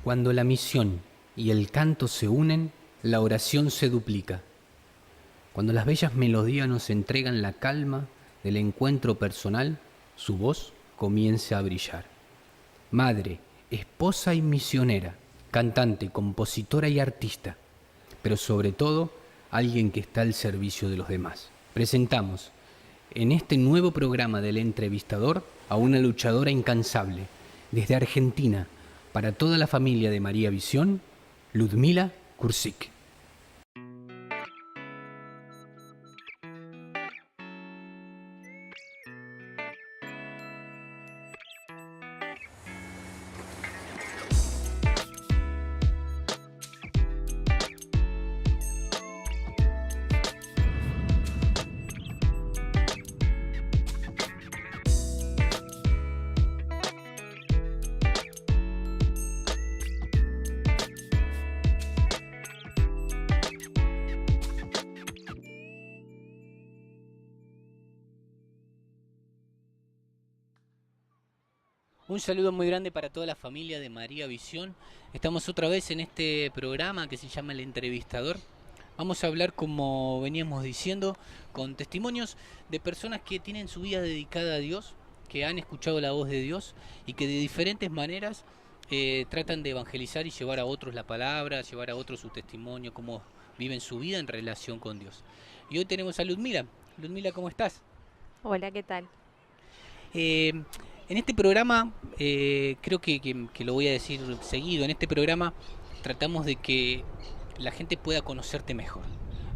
Cuando la misión y el canto se unen, la oración se duplica. Cuando las bellas melodías nos entregan la calma del encuentro personal, su voz comienza a brillar. Madre, esposa y misionera, cantante, compositora y artista, pero sobre todo alguien que está al servicio de los demás. Presentamos en este nuevo programa del entrevistador a una luchadora incansable, desde Argentina, para toda la familia de María Visión, Ludmila Kursik. Un saludo muy grande para toda la familia de María Visión. Estamos otra vez en este programa que se llama El Entrevistador. Vamos a hablar, como veníamos diciendo, con testimonios de personas que tienen su vida dedicada a Dios, que han escuchado la voz de Dios y que de diferentes maneras tratan de evangelizar y llevar a otros la palabra, llevar a otros su testimonio, cómo viven su vida en relación con Dios. Y hoy tenemos a Ludmila. Ludmila, ¿cómo estás? Hola, ¿qué tal? En este programa, creo que lo voy a decir seguido, en este programa tratamos de que la gente pueda conocerte mejor.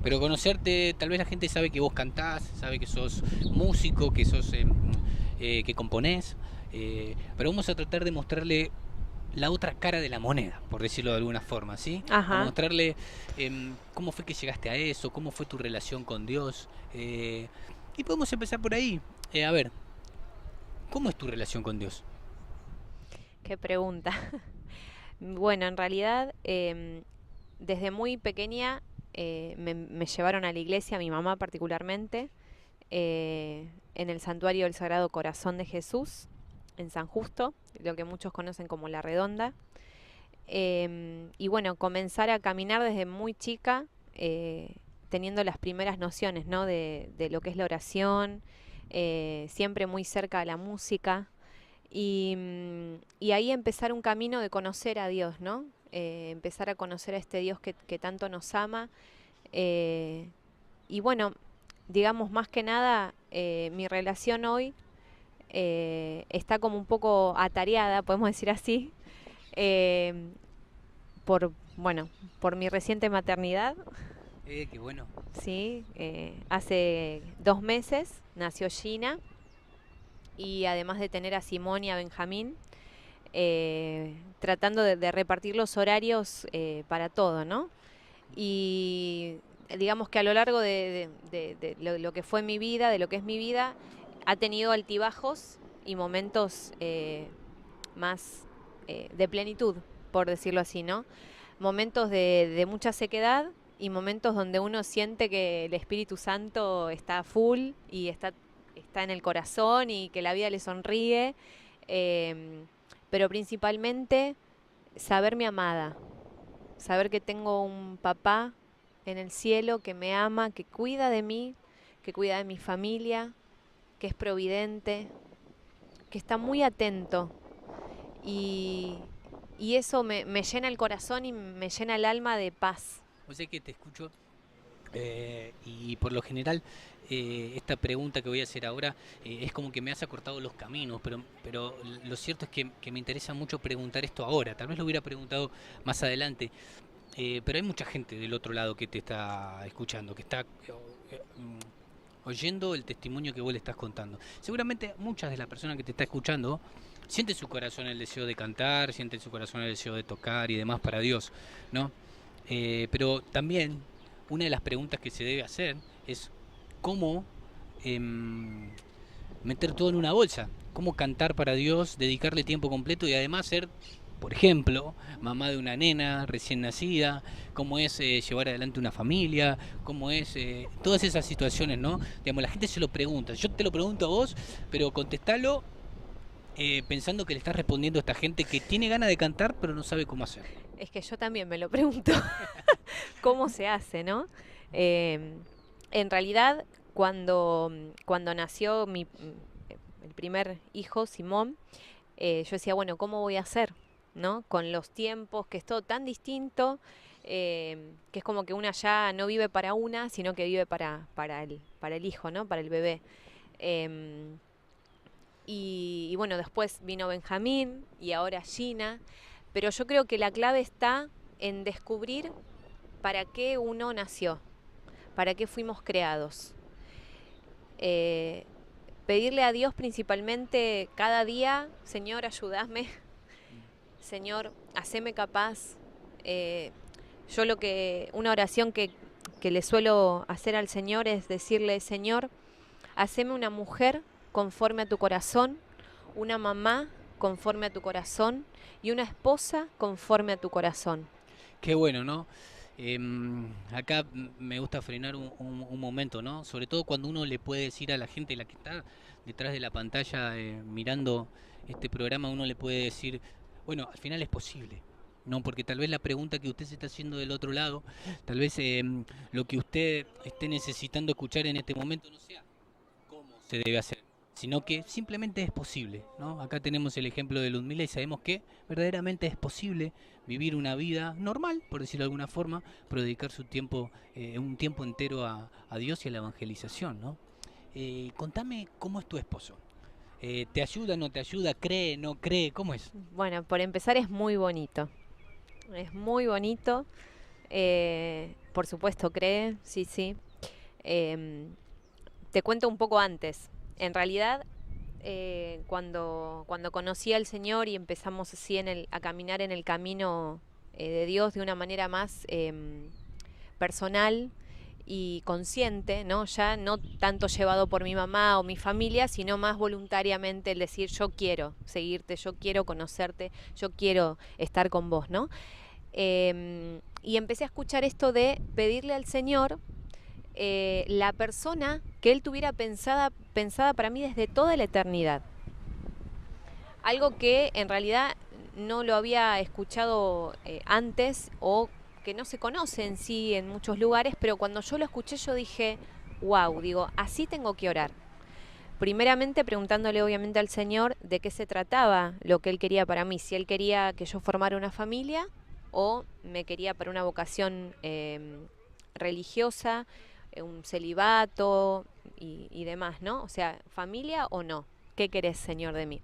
Pero conocerte, tal vez la gente sabe que vos cantás, sabe que sos músico, que sos que componés, pero vamos a tratar de mostrarle la otra cara de la moneda, por decirlo de alguna forma, ¿sí? Ajá. A mostrarle cómo fue que llegaste a eso, cómo fue tu relación con Dios. Y podemos empezar por ahí. A ver, ¿cómo es tu relación con Dios? Qué pregunta. Bueno, en realidad, desde muy pequeña me llevaron a la iglesia, a mi mamá particularmente, en el santuario del Sagrado Corazón de Jesús, en San Justo, lo que muchos conocen como La Redonda. Y bueno, comenzar a caminar desde muy chica, teniendo las primeras nociones, ¿no? de lo que es la oración, siempre muy cerca de la música. Y ahí empezar un camino de conocer a Dios, ¿no? Empezar a conocer a este Dios que tanto nos ama. Y bueno, digamos más que nada, mi relación hoy está como un poco atareada, podemos decir así, eh, bueno, por mi reciente maternidad. Qué bueno. Sí, hace 2 meses nació Gina, y además de tener a Simón y a Benjamín, tratando de repartir los horarios para todo, ¿no? Y digamos que a lo largo de lo que fue mi vida, de lo que es mi vida, ha tenido altibajos y momentos más de plenitud, por decirlo así, ¿no? Momentos de mucha sequedad y momentos donde uno siente que el Espíritu Santo está full y está en el corazón y que la vida le sonríe, pero principalmente saberme amada, saber que tengo un papá en el cielo que me ama, que cuida de mí, que cuida de mi familia, que es providente, que está muy atento, y, y eso me llena el corazón y me llena el alma de paz. O sea que te escucho y por lo general esta pregunta que voy a hacer ahora es como que me has acortado los caminos, pero lo cierto es que me interesa mucho preguntar esto ahora. Tal vez lo hubiera preguntado más adelante, pero hay mucha gente del otro lado que te está escuchando, que está oyendo el testimonio que vos le estás contando. Seguramente muchas de las personas que te está escuchando sienten su corazón el deseo de cantar, sienten su corazón el deseo de tocar y demás para Dios, ¿no? Pero también una de las preguntas que se debe hacer es cómo meter todo en una bolsa, cómo cantar para Dios, dedicarle tiempo completo y además ser, por ejemplo, mamá de una nena recién nacida, cómo es llevar adelante una familia, cómo es todas esas situaciones, ¿no? Digamos, la gente se lo pregunta, yo te lo pregunto a vos, pero contestalo pensando que le estás respondiendo a esta gente que tiene ganas de cantar pero no sabe cómo hacer. Es que yo también me lo pregunto, ¿cómo se hace, no? Eh, en realidad, cuando nació el primer hijo, Simón, yo decía, bueno, ¿cómo voy a hacer? ¿No? Con los tiempos, que es todo tan distinto, que es como que una ya no vive para una, sino que vive para el hijo, ¿no? Para el bebé. Em, y bueno, después vino Benjamín y ahora Gina. Pero yo creo que la clave está en descubrir para qué uno nació, para qué fuimos creados. Eh, Pedirle a Dios principalmente cada día, Señor, ayúdame, Señor, haceme capaz. Eh, una oración que le suelo hacer al Señor es decirle, Señor, haceme una mujer conforme a tu corazón, una mamá conforme a tu corazón y una esposa conforme a tu corazón. Qué bueno, ¿no? Acá me gusta frenar un momento, ¿no? Sobre todo cuando uno le puede decir a la gente, la que está detrás de la pantalla mirando este programa, uno le puede decir, bueno, al final es posible, ¿no? Porque tal vez la pregunta que usted se está haciendo del otro lado, tal vez lo que usted esté necesitando escuchar en este momento no sea cómo se debe hacer, sino que simplemente es posible, ¿no? Acá tenemos el ejemplo de Ludmila y sabemos que verdaderamente es posible vivir una vida normal, por decirlo de alguna forma, pero dedicar su tiempo, un tiempo entero a Dios y a la evangelización, ¿no? Contame cómo es tu esposo. ¿Te ayuda, no te ayuda? ¿Cree, no cree? ¿Cómo es? Bueno, por empezar es muy bonito. Es muy bonito. Por supuesto, cree, sí, sí. Em, Te cuento un poco antes. En realidad, cuando conocí al Señor y empezamos así a caminar en el camino de Dios de una manera más personal y consciente, ¿no? Ya no tanto llevado por mi mamá o mi familia, sino más voluntariamente el decir yo quiero seguirte, yo quiero conocerte, yo quiero estar con vos, ¿no? Y empecé a escuchar esto de pedirle al Señor la persona que Él tuviera pensada para mí desde toda la eternidad. Algo que en realidad no lo había escuchado antes o que no se conoce en sí en muchos lugares, pero cuando yo lo escuché yo dije, wow, digo, así tengo que orar. Primeramente preguntándole obviamente al Señor de qué se trataba lo que Él quería para mí, si Él quería que yo formara una familia o me quería para una vocación religiosa, un celibato y demás, ¿no? O sea, familia o no, ¿qué querés, Señor, de mí?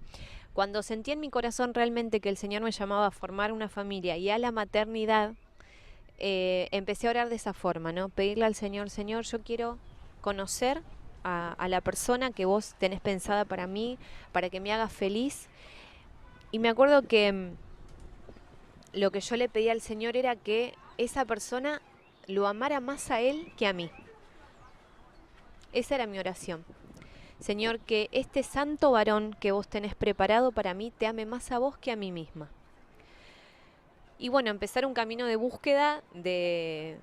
Cuando sentí en mi corazón realmente que el Señor me llamaba a formar una familia y a la maternidad, empecé a orar de esa forma, ¿no? Pedirle al Señor, Señor, yo quiero conocer a la persona que vos tenés pensada para mí, para que me haga feliz. Y me acuerdo que lo que yo le pedí al Señor era que esa persona lo amara más a Él que a mí. Esa era mi oración. Señor, que este santo varón que vos tenés preparado para mí te ame más a vos que a mí misma. Y bueno, empezar un camino de búsqueda de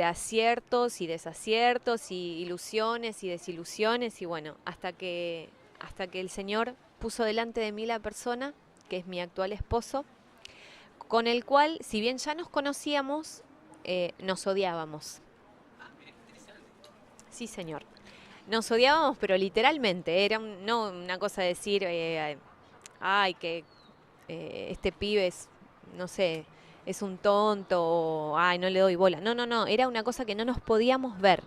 aciertos y desaciertos y ilusiones y desilusiones y bueno, hasta que el Señor puso delante de mí la persona que es mi actual esposo, con el cual, si bien ya nos conocíamos, nos odiábamos. Sí, Señor. Nos odiábamos, pero literalmente, era no una cosa de decir, ay, que este pibe es, no sé, es un tonto, o ay, no le doy bola. No, no, no, era una cosa que no nos podíamos ver.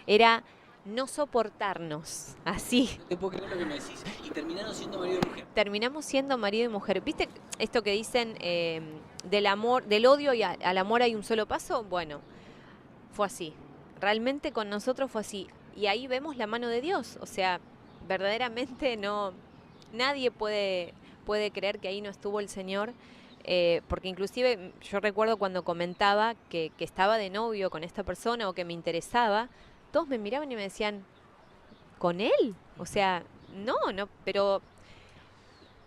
Era no soportarnos, así. No te puedo creer lo que me decís. Y terminaron siendo marido y mujer. Terminamos siendo marido y mujer. ¿Viste esto que dicen del amor, del odio y al amor hay un solo paso? Bueno, fue así. Realmente con nosotros fue así. Y ahí vemos la mano de Dios. O sea, verdaderamente no, nadie puede creer que ahí no estuvo el Señor. Porque inclusive yo recuerdo cuando comentaba que estaba de novio con esta persona o que me interesaba, todos me miraban y me decían, ¿con él? O sea, no, no, pero...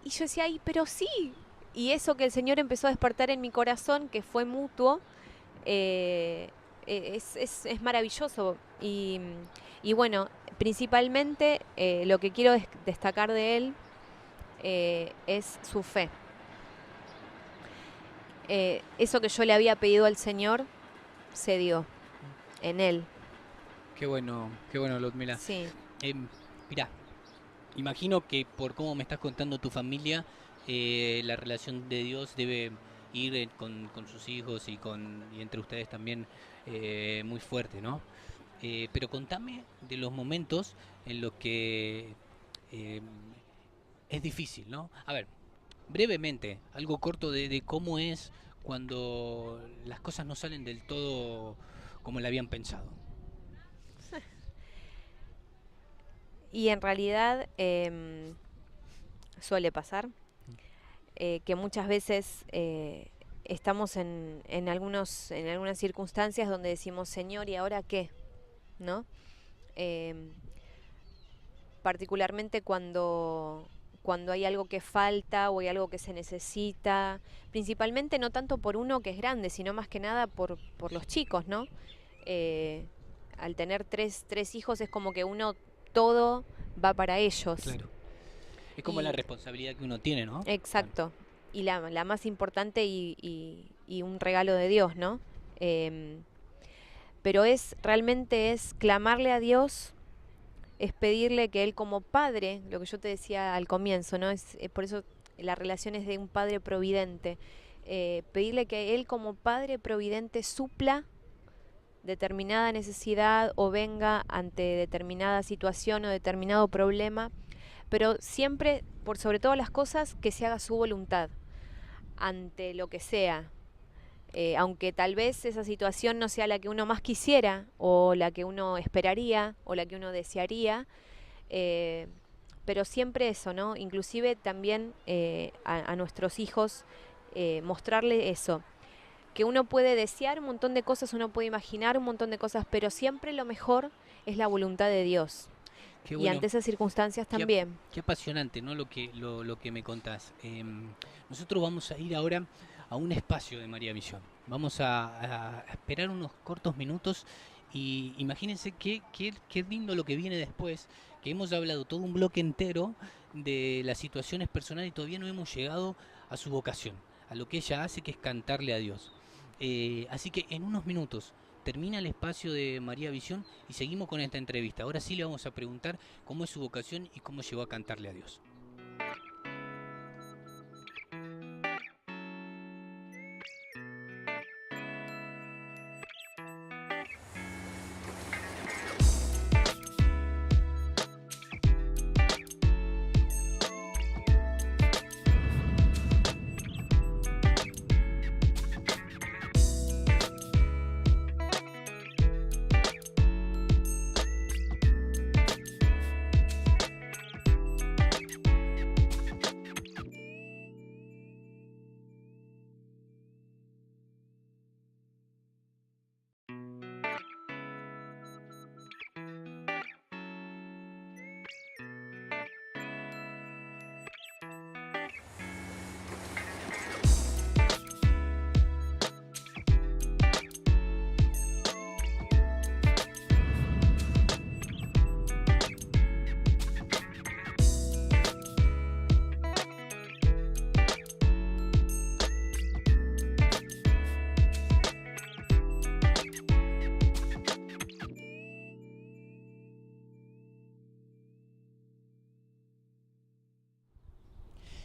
Y yo decía, ay, pero sí. Y eso que el Señor empezó a despertar en mi corazón, que fue mutuo, es maravilloso. Y bueno, principalmente lo que quiero destacar de él es su fe. Eso que yo le había pedido al Señor se dio en Él. Qué bueno, Ludmila. Sí. Mirá, imagino que por cómo me estás contando tu familia, la relación de Dios debe ir con sus hijos y entre ustedes también muy fuerte, ¿no? Pero contame de los momentos en los que es difícil, ¿no? A ver, brevemente, algo corto de cómo es cuando las cosas no salen del todo como le habían pensado. Y en realidad suele pasar que muchas veces estamos en algunas circunstancias donde decimos, Señor, ¿y ahora qué? ¿No? Particularmente cuando hay algo que falta o hay algo que se necesita, principalmente no tanto por uno que es grande, sino más que nada por los chicos, ¿no? Al tener tres hijos es como que uno todo va para ellos. Claro. Es como la responsabilidad que uno tiene, ¿no? Exacto. Y la más importante y un regalo de Dios, ¿no? Pero realmente es clamarle a Dios, es pedirle que Él como padre, lo que yo te decía al comienzo, ¿no? Es por eso la relación es de un padre providente. Pedirle que Él como padre providente supla determinada necesidad o venga ante determinada situación o determinado problema, pero siempre, por sobre todas las cosas, que se haga su voluntad ante lo que sea. Aunque tal vez esa situación no sea la que uno más quisiera o la que uno esperaría o la que uno desearía, pero siempre eso, ¿no? Inclusive también a nuestros hijos mostrarle eso, que uno puede desear un montón de cosas, uno puede imaginar un montón de cosas, pero siempre lo mejor es la voluntad de Dios. Qué y bueno. ante esas circunstancias también. Qué apasionante, ¿no? Lo que me contás. Nosotros vamos a ir ahora a un espacio de María Visión. Vamos a esperar unos cortos minutos y imagínense qué lindo lo que viene después, que hemos hablado todo un bloque entero de las situaciones personales y todavía no hemos llegado a su vocación, a lo que ella hace, que es cantarle a Dios. Así que en unos minutos termina el espacio de María Visión y seguimos con esta entrevista. Ahora sí le vamos a preguntar cómo es su vocación y cómo llegó a cantarle a Dios.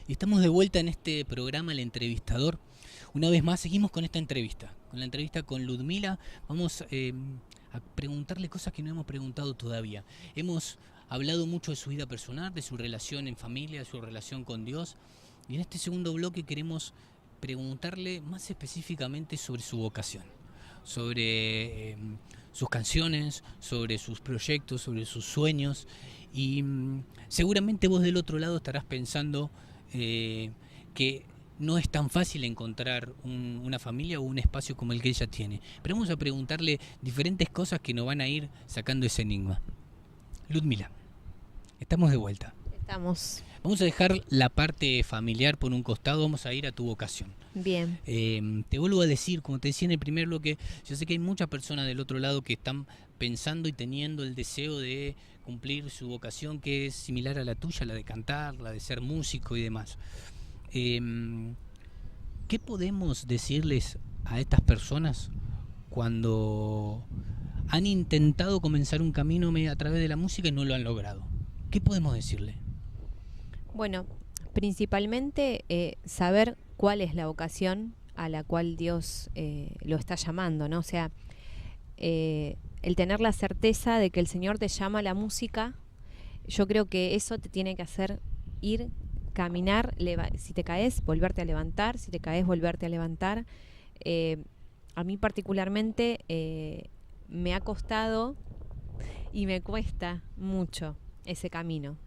Y estamos de vuelta en este programa El Entrevistador. Una vez más seguimos con esta entrevista, con la entrevista con Ludmila. Vamos a preguntarle cosas que no hemos preguntado todavía. Hemos hablado mucho de su vida personal, de su relación en familia, de su relación con Dios. Y en este segundo bloque queremos preguntarle más específicamente sobre su vocación, sobre sus canciones, sobre sus proyectos, sobre sus sueños. Y seguramente vos del otro lado estarás pensando que no es tan fácil encontrar una familia o un espacio como el que ella tiene. Pero vamos a preguntarle diferentes cosas que nos van a ir sacando ese enigma. Ludmila, estamos de vuelta. Estamos. Vamos a dejar la parte familiar por un costado, vamos a ir a tu vocación. Bien. Te vuelvo a decir, como te decía en el primer bloque, yo sé que hay muchas personas del otro lado que están pensando y teniendo el deseo de cumplir su vocación, que es similar a la tuya, la de cantar, la de ser músico y demás. ¿Qué podemos decirles a estas personas cuando han intentado comenzar un camino a través de la música y no lo han logrado? ¿Qué podemos decirle? Bueno, principalmente saber cuál es la vocación a la cual Dios lo está llamando, ¿no? O sea, el tener la certeza de que el Señor te llama a la música, yo creo que eso te tiene que hacer ir, caminar, si te caes, volverte a levantar, si te caes, volverte a levantar. A mí particularmente me ha costado y me cuesta mucho ese camino.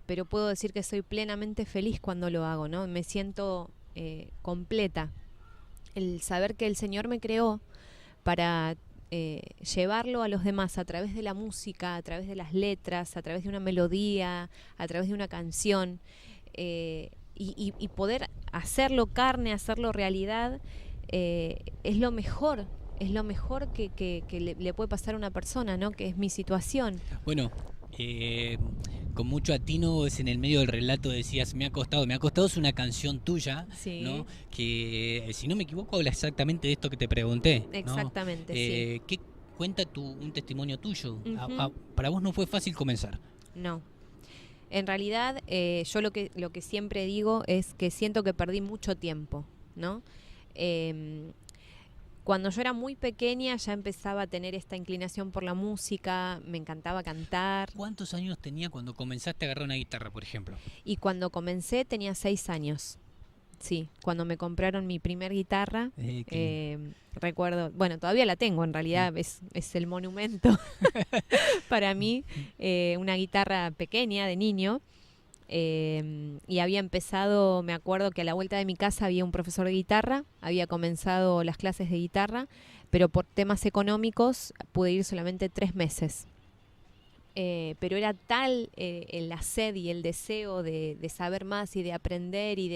Pero puedo decir que soy plenamente feliz cuando lo hago, ¿no? Me siento completa. El saber que el Señor me creó para llevarlo a los demás a través de la música, a través de las letras, a través de una melodía, a través de una canción, y poder hacerlo carne, hacerlo realidad, es lo mejor. Es lo mejor que le puede pasar a una persona, ¿no? Que es mi situación. Bueno, con mucho atino es en el medio del relato decías, me ha costado es una canción tuya, Sí. ¿no? Que si no me equivoco habla exactamente de esto que te pregunté, ¿no? Exactamente, sí. ¿Qué cuenta un testimonio tuyo? Ujú. Para vos no fue fácil comenzar. No. En realidad, yo lo que siempre digo es que siento que perdí mucho tiempo, ¿no? Cuando yo era muy pequeña ya empezaba a tener esta inclinación por la música, me encantaba cantar. ¿Cuántos años tenía cuando comenzaste a agarrar una guitarra, por ejemplo? Y cuando comencé tenía 6 años. Sí, cuando me compraron mi primer guitarra, recuerdo, bueno, todavía la tengo, en realidad es el monumento para mí, una guitarra pequeña de niño. Y había empezado, me acuerdo que a la vuelta de mi casa había un profesor de guitarra, había comenzado las clases de guitarra, pero por temas económicos pude ir solamente 3 meses. Pero era tal la sed y el deseo de saber más y de aprender y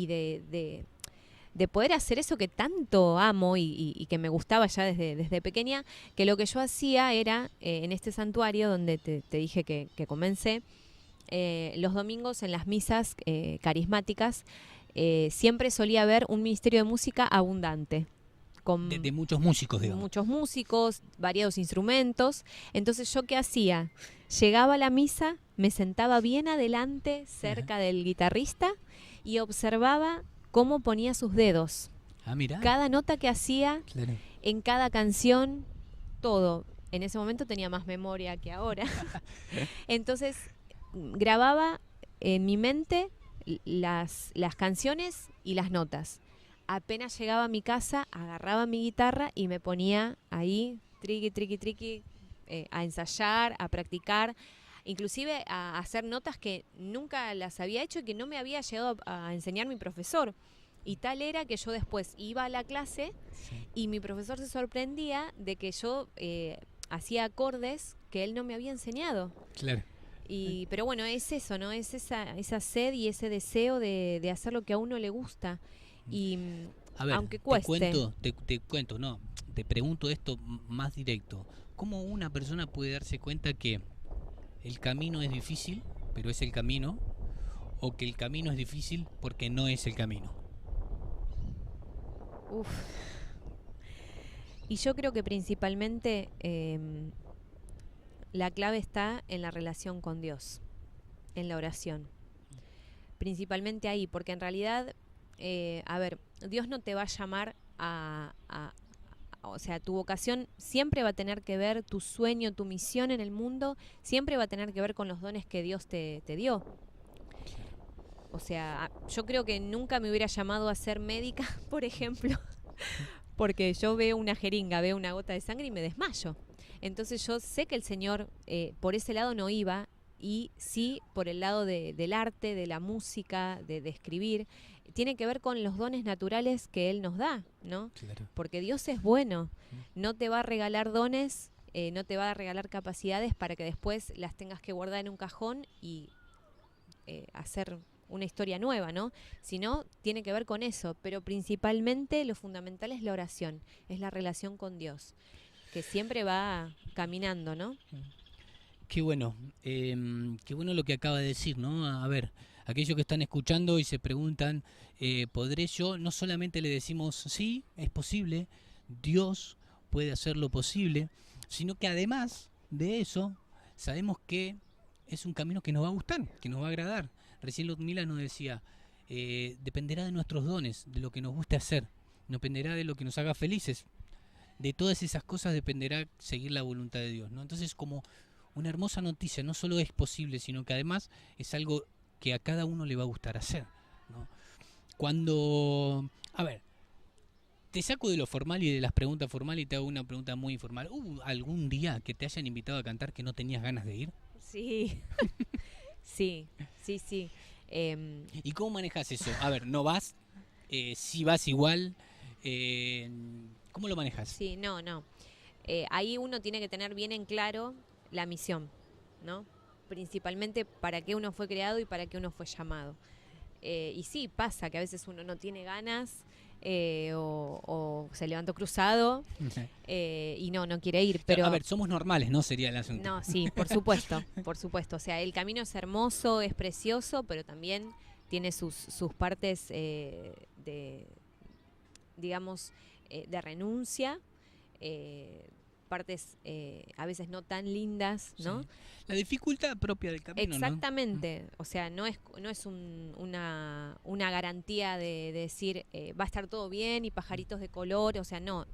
de poder hacer eso que tanto amo y que me gustaba ya desde pequeña, que lo que yo hacía era, en este santuario donde te dije que comencé, los domingos en las misas carismáticas, siempre solía haber un ministerio de música abundante. Con de muchos músicos, digamos. Muchos músicos, variados instrumentos. Entonces, ¿yo qué hacía? Llegaba a la misa, me sentaba bien adelante, cerca del guitarrista, y observaba cómo ponía sus dedos. Ah, mirá. Cada nota que hacía, Claro. en cada canción, todo. En ese momento tenía más memoria que ahora. Entonces, grababa en mi mente las canciones y las notas. Apenas llegaba a mi casa, agarraba mi guitarra y me ponía ahí, triqui, triqui, triqui, a ensayar, a practicar, inclusive a hacer notas que nunca las había hecho y que no me había llegado a enseñar mi profesor. Y tal era que yo después iba a la clase y mi profesor se sorprendía de que yo hacía acordes que él no me había enseñado. Claro. Pero bueno, es eso, ¿no? Es esa sed y ese deseo de hacer lo que a uno le gusta. Y a ver, aunque cueste. Te cuento, no, te pregunto esto más directo. ¿Cómo una persona puede darse cuenta que el camino es difícil, pero es el camino, o que el camino es difícil porque no es el camino? Uf. Y yo creo que principalmente la clave está en la relación con Dios, en la oración. Principalmente ahí, porque en realidad, a ver, Dios no te va a llamar o sea, tu vocación siempre va a tener que ver, tu sueño, tu misión en el mundo, siempre va a tener que ver con los dones que Dios te dio. O sea, yo creo que nunca me hubiera llamado a ser médica, por ejemplo, porque yo veo una jeringa, veo una gota de sangre y me desmayo. Entonces yo sé que el Señor por ese lado no iba, y sí por el lado del arte, de la música, de escribir. Tiene que ver con los dones naturales que Él nos da, ¿no? Claro. Porque Dios es bueno, no te va a regalar dones, no te va a regalar capacidades para que después las tengas que guardar en un cajón y hacer una historia nueva, ¿no? Sino tiene que ver con eso, pero principalmente lo fundamental es la oración, es la relación con Dios. que siempre va caminando, ¿no? Qué bueno, qué bueno lo que acaba de decir, ¿no? A ver, aquellos que están escuchando y se preguntan, ¿podré yo? No solamente le decimos, sí, es posible, Dios puede hacer lo posible, sino que además de eso, sabemos que es un camino que nos va a gustar, que nos va a agradar. Recién Ludmila nos decía, dependerá de nuestros dones, de lo que nos guste hacer, dependerá de lo que nos haga felices. De todas esas cosas dependerá seguir la voluntad de Dios, ¿no? Entonces, como una hermosa noticia, no solo es posible, sino que además es algo que a cada uno le va a gustar hacer, ¿no? Cuando, a ver, te saco de lo formal y de las preguntas formales y te hago una pregunta muy informal. ¿Hubo algún día que te hayan invitado a cantar que no tenías ganas de ir? Sí, sí, sí, sí. ¿Y cómo manejas eso? A ver, ¿no vas? Si vas igual, ¿cómo lo manejas? Sí, no, no. Ahí uno tiene que tener bien en claro la misión, ¿no? Principalmente para qué uno fue creado y para qué uno fue llamado. Y sí, pasa que a veces uno no tiene ganas o se levantó cruzado y no quiere ir. Pero A ver, somos normales, ¿no? Sería el asunto. no, sí, por supuesto, por supuesto. O sea, el camino es hermoso, es precioso, pero también tiene sus partes digamos, de renuncia, partes a veces no tan lindas, ¿no? Sí. La dificultad propia del camino, Exactamente, ¿no? o sea, no es una garantía de decir va a estar todo bien y pajaritos de color, o sea, no.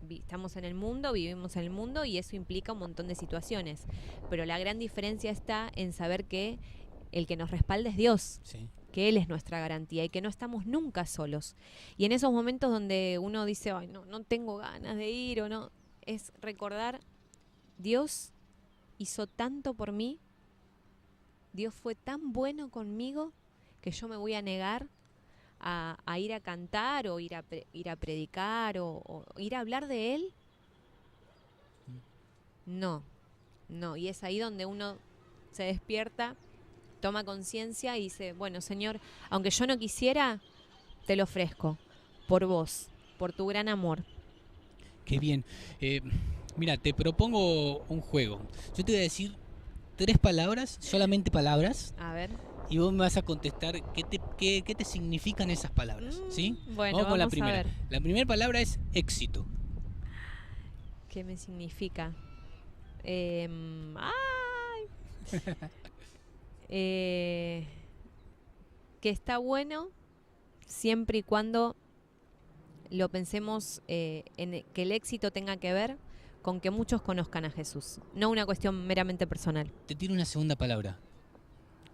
Estamos en el mundo, vivimos en el mundo y eso implica un montón de situaciones. Pero la gran diferencia está en saber que el que nos respalda es Dios. Sí. Que Él es nuestra garantía y que no estamos nunca solos. Y en esos momentos donde uno dice, ay, no tengo ganas de ir o no, es recordar, Dios hizo tanto por mí, Dios fue tan bueno conmigo que yo me voy a negar a ir a cantar o ir a predicar o ir a hablar de Él. No, y es ahí donde uno se despierta, toma conciencia y dice, bueno, Señor, aunque yo no quisiera, te lo ofrezco, por vos, por tu gran amor. Qué bien. Mira, te propongo un juego. Yo te voy a decir 3 palabras, solamente palabras, A ver. y vos me vas a contestar qué te significan esas palabras, ¿sí? Bueno, vamos con la vamos a primera. ver. La primera palabra es éxito. ¿Qué me significa? ¡Ay! Que está bueno siempre y cuando lo pensemos en que el éxito tenga que ver con que muchos conozcan a Jesús, no una cuestión meramente personal. Te tiro una segunda palabra.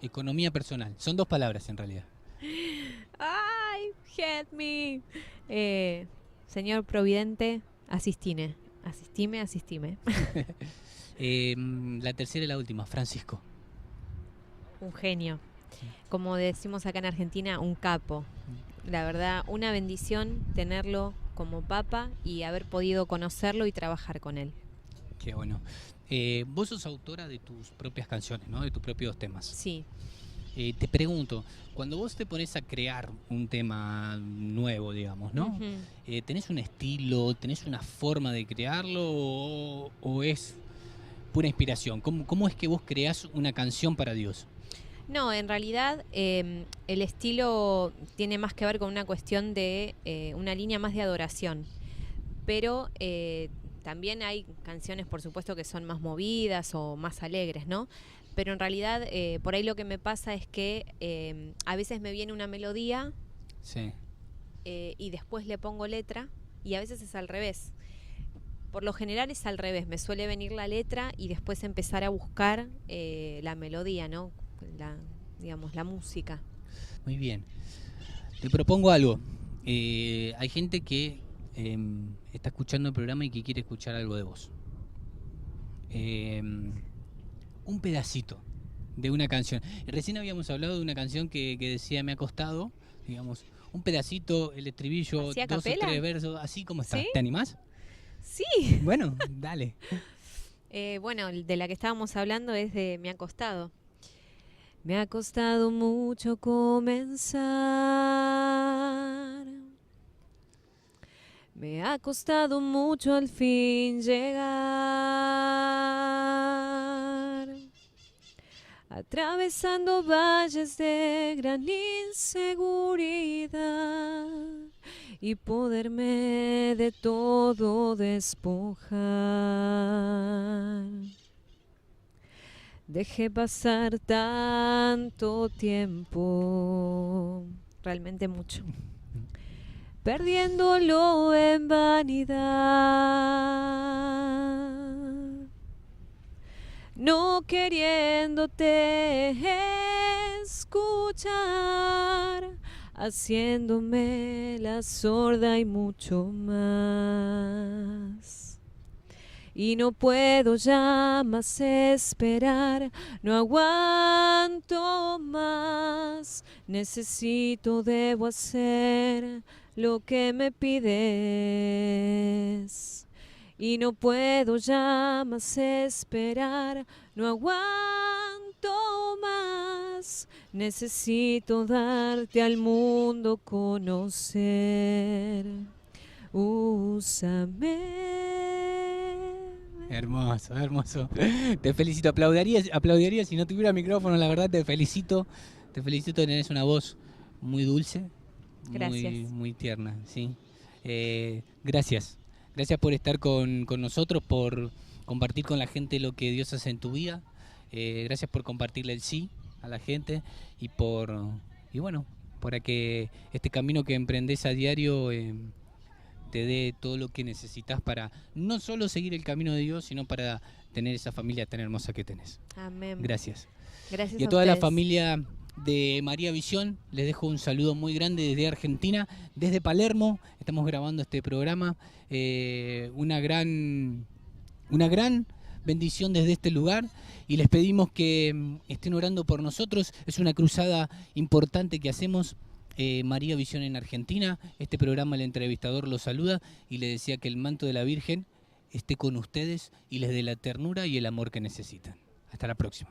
Economía personal. Son 2 palabras en realidad. ¡Ay! ¡Help me! Señor Providente, asistime. La tercera y la última, Francisco. Un genio. Como decimos acá en Argentina, un capo. La verdad, una bendición tenerlo como papa y haber podido conocerlo y trabajar con él. Qué bueno. Vos sos autora de tus propias canciones, ¿no? De tus propios temas. Sí. Te pregunto, cuando vos te pones a crear un tema nuevo, digamos, ¿no? Uh-huh. ¿Tenés un estilo, tenés una forma de crearlo o es pura inspiración? ¿Cómo es que vos creás una canción para Dios? No, en realidad el estilo tiene más que ver con una cuestión de una línea más de adoración. Pero también hay canciones, por supuesto, que son más movidas o más alegres, ¿no? Pero en realidad por ahí lo que me pasa es que a veces me viene una melodía sí. Y después le pongo letra y a veces es al revés. Por lo general es al revés, me suele venir la letra y después empezar a buscar la melodía, ¿no? La música. Muy bien. Te propongo algo. Hay gente que está escuchando el programa y que quiere escuchar algo de vos. Un pedacito de una canción. Recién habíamos hablado de una canción que decía me ha costado, digamos, un pedacito, el estribillo, 2 o 3 versos, así como está. ¿Sí? ¿Te animás? Sí. Bueno, dale. Bueno, de la que estábamos hablando es de Me ha costado. Me ha costado mucho comenzar, Me ha costado mucho al fin llegar, atravesando valles de gran inseguridad y poderme de todo despojar. Dejé pasar tanto tiempo, realmente mucho, perdiéndolo en vanidad, no queriéndote escuchar, haciéndome la sorda y mucho más. Y no puedo ya más esperar, no aguanto más, debo hacer lo que me pides. Y no puedo ya más esperar, no aguanto más, necesito darte al mundo conocer. Úsame. Hermoso, hermoso. Te felicito. Aplaudiría si no tuviera micrófono, la verdad te felicito. Te felicito, tenés una voz muy dulce, Gracias. muy tierna, sí. Gracias. Gracias por estar con nosotros, por compartir con la gente lo que Dios hace en tu vida. Gracias por compartirle el sí a la gente y bueno, para que este camino que emprendés a diario te dé todo lo que necesitas para no solo seguir el camino de Dios, sino para tener esa familia tan hermosa que tenés. Amén. Gracias. Gracias y a a toda la ustedes. familia de María Visión, les dejo un saludo muy grande desde Argentina, desde Palermo. Estamos grabando este programa. Una gran bendición desde este lugar y les pedimos que estén orando por nosotros. Es una cruzada importante que hacemos. María Visión en Argentina. Este programa El Entrevistador los saluda y le decía que el manto de la Virgen esté con ustedes y les dé la ternura y el amor que necesitan. Hasta la próxima.